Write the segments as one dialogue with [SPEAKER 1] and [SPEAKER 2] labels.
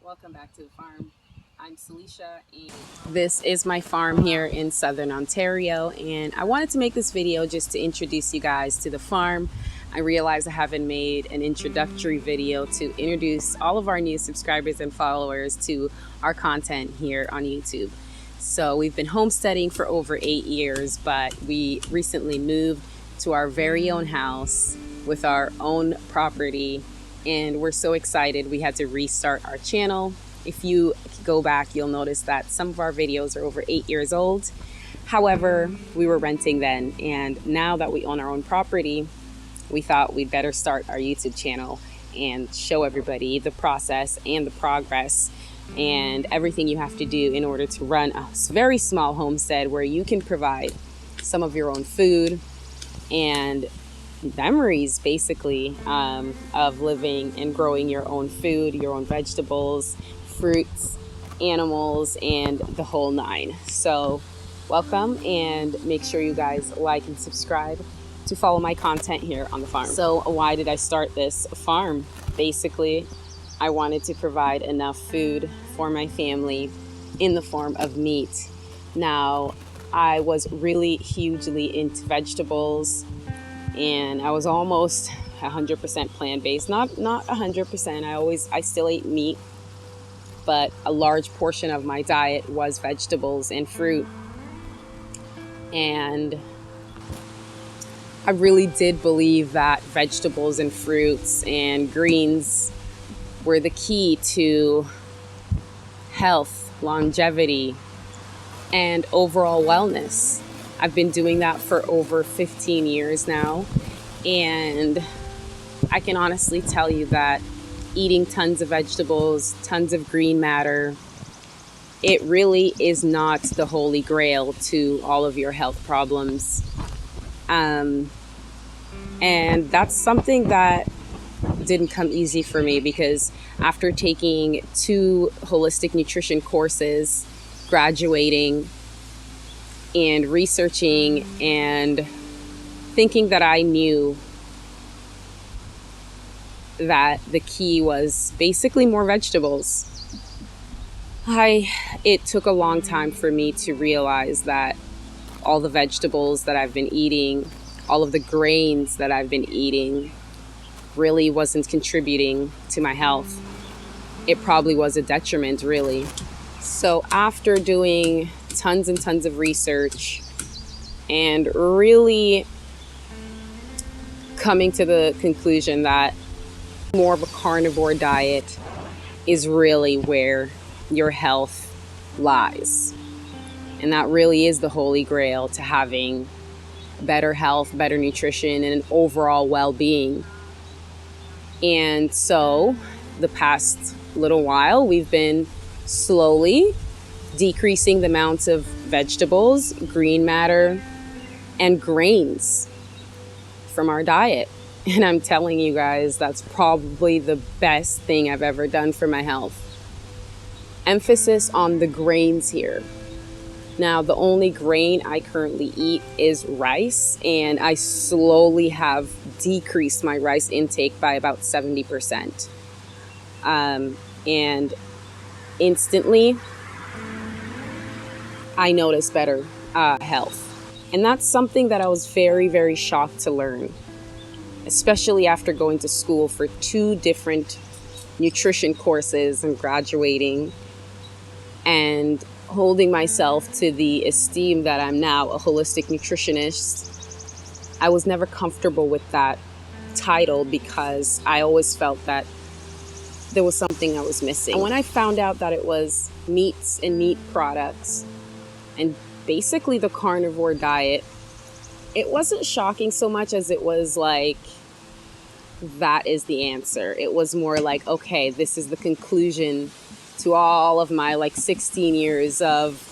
[SPEAKER 1] Welcome back to the farm. I'm Salisha and this is my farm here in Southern Ontario, and I wanted to make this video just to introduce you guys to the farm. I realized I haven't made an introductory video to introduce all of our new subscribers and followers to our content here on YouTube. So we've been homesteading for over 8 years, but we recently moved to our very own house with our own property, and we're so excited we had to restart our channel. If you go back, you'll notice that some of our videos are over 8 years old. However, we were renting then, and now that we own our own property, we thought we'd better start our YouTube channel and show everybody the process and the progress and everything you have to do in order to run a very small homestead where you can provide some of your own food and memories, basically, of living and growing your own food, your own vegetables, fruits, animals, and the whole nine. So welcome, and make sure you guys like and subscribe to follow my content here on the farm. So why did I start this farm? Basically, I wanted to provide enough food for my family in the form of meat. Now, I was really hugely into vegetables, and I was almost 100% plant-based. Not 100%. I still ate meat, but a large portion of my diet was vegetables and fruit. And I really did believe that vegetables and fruits and greens were the key to health, longevity, and overall wellness. I've been doing that for over 15 years now, and I can honestly tell you that eating tons of vegetables, tons of green matter, it really is not the holy grail to all of your health problems. And that's something that didn't come easy for me, because after taking 2 holistic nutrition courses, graduating, and researching and thinking that I knew that the key was basically more vegetables, it took a long time for me to realize that all the vegetables that I've been eating, all of the grains that I've been eating, really wasn't contributing to my health. It probably was a detriment, really. So after doing tons and tons of research and really coming to the conclusion that more of a carnivore diet is really where your health lies. And that really is the holy grail to having better health, better nutrition, and an overall well-being. And so the past little while, we've been slowly decreasing the amounts of vegetables, green matter, and grains from our diet. And I'm telling you guys, that's probably the best thing I've ever done for my health. Emphasis on the grains here. Now, the only grain I currently eat is rice, and I slowly have decreased my rice intake by about 70%. And instantly, I notice better health. And that's something that I was very, very shocked to learn, especially after going to school for 2 different nutrition courses and graduating and holding myself to the esteem that I'm now a holistic nutritionist. I was never comfortable with that title because I always felt that there was something I was missing. And when I found out that it was meats and meat products and basically the carnivore diet, it wasn't shocking so much as it was like, that is the answer. It was more like, okay, this is the conclusion to all of my 16 years of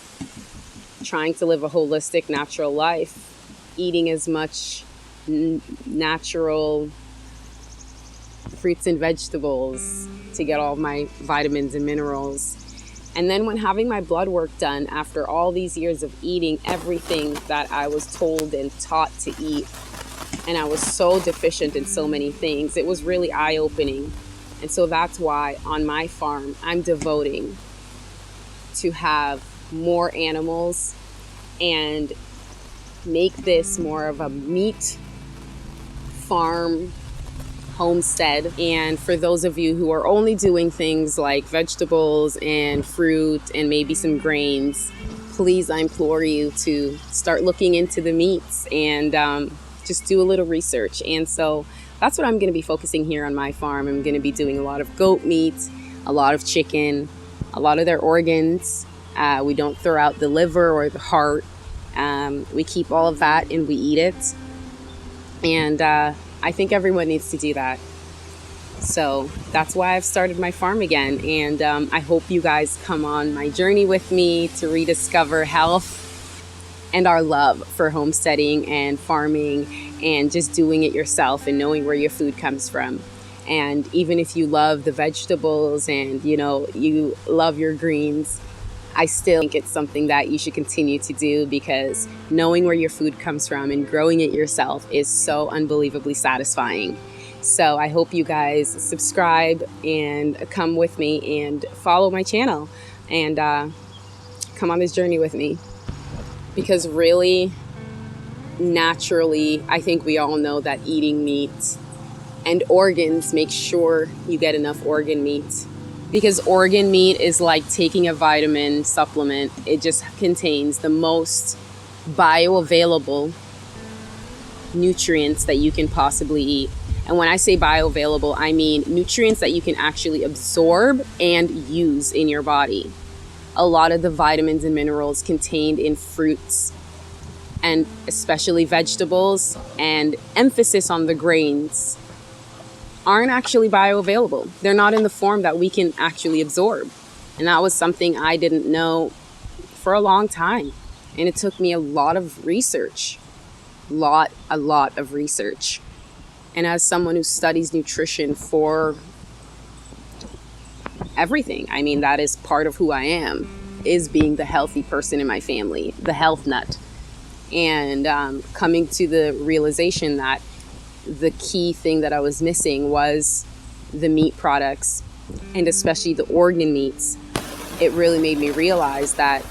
[SPEAKER 1] trying to live a holistic, natural life, eating as much natural fruits and vegetables to get all my vitamins and minerals. And then when having my blood work done after all these years of eating everything that I was told and taught to eat, and I was so deficient in so many things, it was really eye-opening And so that's why on my farm, I'm devoting to have more animals and make this more of a meat farm homestead. And for those of you who are only doing things like vegetables and fruit and maybe some grains, please, I implore you to start looking into the meats and just do a little research. And so that's what I'm going to be focusing here on my farm. I'm going to be doing a lot of goat meat, a lot of chicken, a lot of their organs. We don't throw out the liver or the heart. We keep all of that and we eat it. And I think everyone needs to do that. So that's why I've started my farm again. And I hope you guys come on my journey with me to rediscover health and our love for homesteading and farming and just doing it yourself and knowing where your food comes from. And even if you love the vegetables and, you know, you love your greens, I still think it's something that you should continue to do, because knowing where your food comes from and growing it yourself is so unbelievably satisfying. So I hope you guys subscribe and come with me and follow my channel and come on this journey with me. Because really, naturally, I think we all know that eating meat and organs, make sure you get enough organ meat. Because organ meat is like taking a vitamin supplement. It just contains the most bioavailable nutrients that you can possibly eat. And when I say bioavailable, I mean nutrients that you can actually absorb and use in your body. A lot of the vitamins and minerals contained in fruits and especially vegetables, and emphasis on the grains, aren't actually bioavailable. They're not in the form that we can actually absorb. And that was something I didn't know for a long time. And it took me a lot of research, a lot of research. And as someone who studies nutrition for everything, I mean, that is part of who I am, is being the healthy person in my family, the health nut. And coming to the realization that the key thing that I was missing was the meat products, and especially the organ meats. It really made me realize that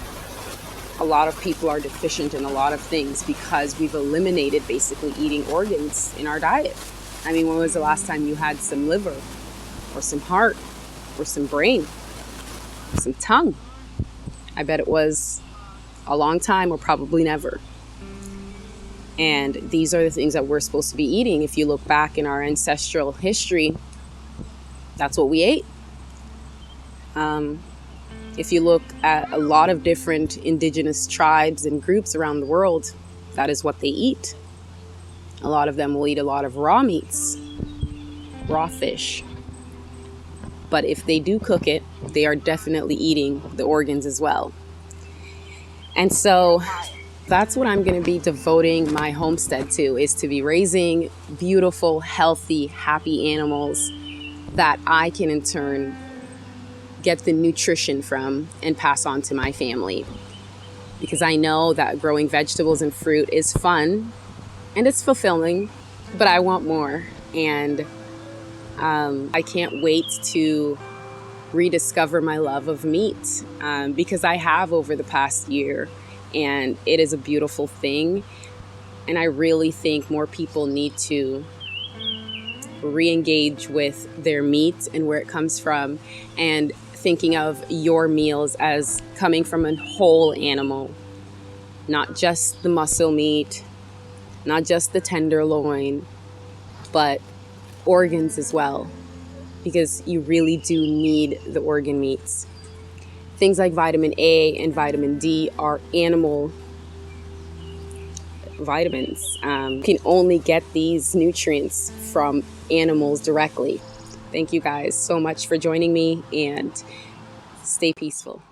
[SPEAKER 1] a lot of people are deficient in a lot of things because we've eliminated basically eating organs in our diet. I mean, when was the last time you had some liver or some heart or some brain, some tongue? I bet it was a long time, or probably never. And these are the things that we're supposed to be eating. If you look back in our ancestral history, that's what we ate. If you look at a lot of different indigenous tribes and groups around the world, that is what they eat. A lot of them will eat a lot of raw meats, raw fish. But if they do cook it, they are definitely eating the organs as well. And so that's what I'm going to be devoting my homestead to, is to be raising beautiful, healthy, happy animals that I can in turn get the nutrition from and pass on to my family. Because I know that growing vegetables and fruit is fun and it's fulfilling, but I want more. And I can't wait to rediscover my love of meat, because I have over the past year. And it is a beautiful thing. And I really think more people need to re-engage with their meat and where it comes from, and thinking of your meals as coming from a whole animal, not just the muscle meat, not just the tenderloin, but organs as well, because you really do need the organ meats. Things like vitamin A and vitamin D are animal vitamins. You can only get these nutrients from animals directly. Thank you guys so much for joining me, and stay peaceful.